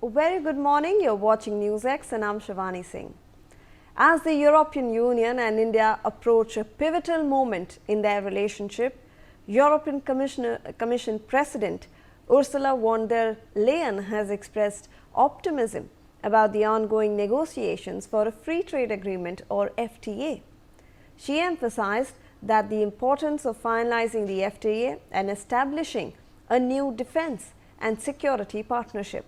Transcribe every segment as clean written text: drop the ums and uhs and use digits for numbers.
Very good morning. You're watching NewsX and I'm Shivani Singh. As the European Union and India approach a pivotal moment in their relationship, European Commission President Ursula von der Leyen has expressed optimism about the ongoing negotiations for a free trade agreement or FTA. She emphasized that the importance of finalizing the FTA and establishing a new defense and security partnership,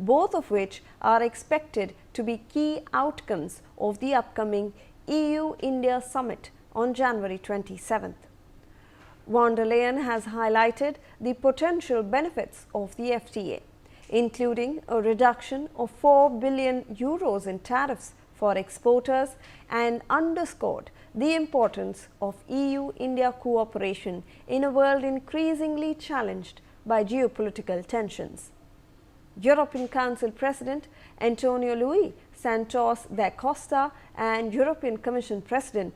both of which are expected to be key outcomes of the upcoming EU-India summit on January 27th. Von der Leyen has highlighted the potential benefits of the FTA, including a reduction of €4 billion in tariffs for exporters, and underscored the importance of EU-India cooperation in a world increasingly challenged by geopolitical tensions. European Council President Antonio Luis Santos da Costa and European Commission President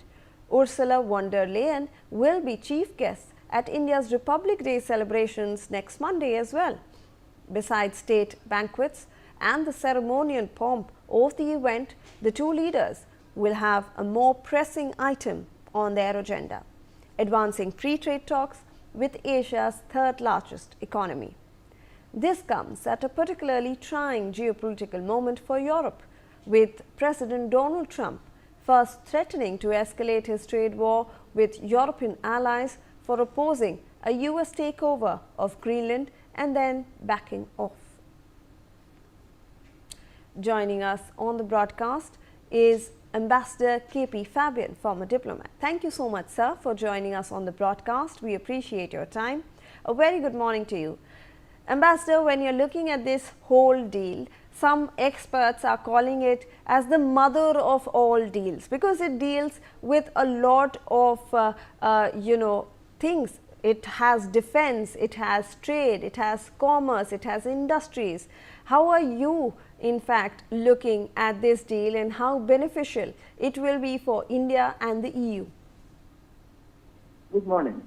Ursula von der Leyen will be chief guests at India's Republic Day celebrations next Monday as well. Besides state banquets and the ceremonial pomp of the event, the two leaders will have a more pressing item on their agenda: advancing free trade talks with Asia's third largest economy. This comes at a particularly trying geopolitical moment for Europe, with President Donald Trump first threatening to escalate his trade war with European allies for opposing a US takeover of Greenland and then backing off. Joining us on the broadcast is Ambassador KP Fabian, former diplomat. Thank you so much, sir, for joining us on the broadcast. We appreciate your time. A very good morning to you. Ambassador, when you're looking at this whole deal, some experts are calling it as the mother of all deals, because it deals with a lot of things. It has defense, it has trade, it has commerce, it has industries. How are you in fact looking at this deal and how beneficial it will be for India and the EU? Good morning.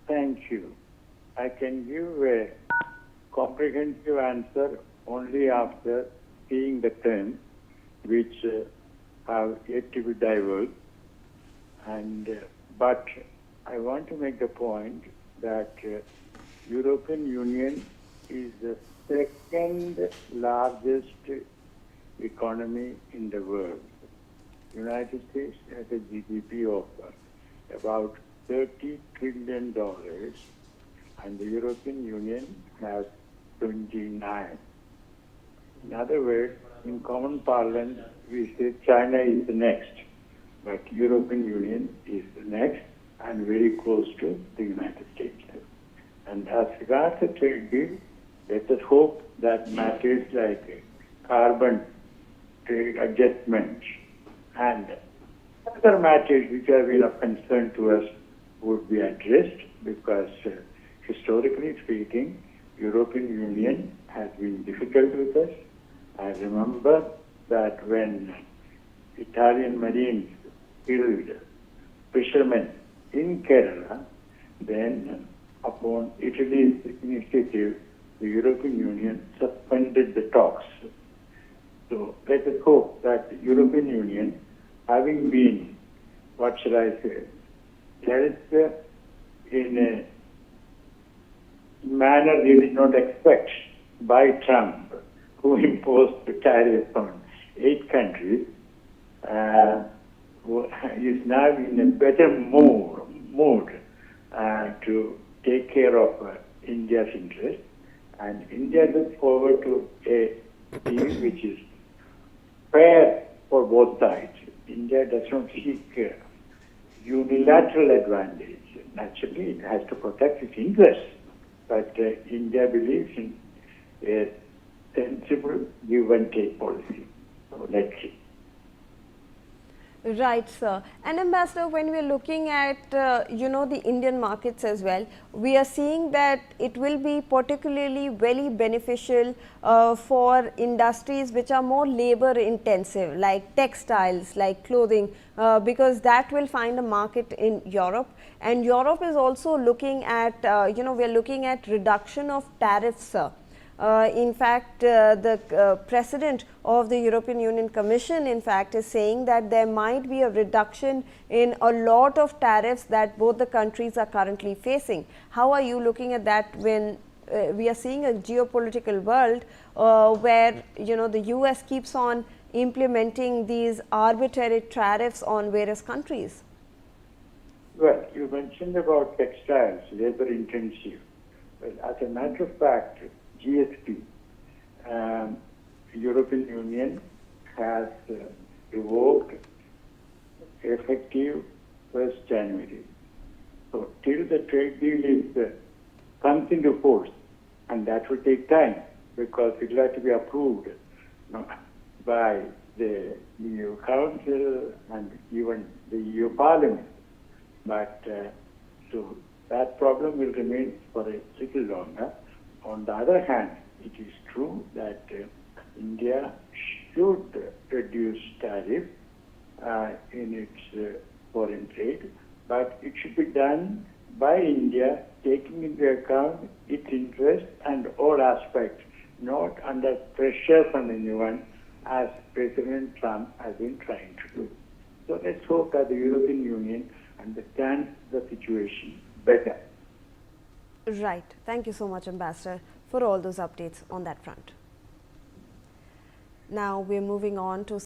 Thank you. I can give a comprehensive answer only after seeing the terms which have yet to be divulged. But I want to make the point that European Union is the second largest economy in the world. United States has a GDP of about $30 trillion and the European Union has 29. In other words, in common parlance, we say China is the next, but European Union is the next and very close to the United States. And as regards the trade deal, let us hope that matters like carbon trade adjustment and other matters which have been of concern to us would be addressed, because historically speaking, European Union has been difficult with us. I remember that when Italian Marines killed fishermen in Kerala, then upon Italy's initiative, the European Union suspended the talks. So let us hope that the European Union, having been, what shall I say, dealt in a manner they did not expect by Trump, who imposed the tariff on 8 countries, is now in a better mood to take care of India's interests. And India looks forward to a deal which is fair for both sides. India does not seek unilateral advantage. Naturally, it has to protect its interests. But India believes in a sensible give and take policy. So let's see. Right, sir. And Ambassador, when we are looking at the Indian markets as well, we are seeing that it will be particularly very beneficial for industries which are more labor intensive, like textiles, like clothing, because that will find a market in Europe. And Europe is also looking at we are looking at reduction of tariffs, sir. In fact, the president of the European Union Commission, in fact, is saying that there might be a reduction in a lot of tariffs that both the countries are currently facing. How are you looking at that when we are seeing a geopolitical world where the US keeps on implementing these arbitrary tariffs on various countries? Well, you mentioned about textiles, labor intensive. Well, as a matter of fact, GSP, European Union has revoked effective 1st January. So till the trade deal is comes into force, and that will take time because it will have to be approved by the EU Council and even the EU Parliament. But so that problem will remain for a little longer. On the other hand, it is true that India should reduce tariff in its foreign trade, but it should be done by India taking into account its interest and all aspects, not under pressure from anyone as President Trump has been trying to do. So let's hope that the European Union understands the situation better. Right. Thank you so much, Ambassador, for all those updates on that front. Now we're moving on to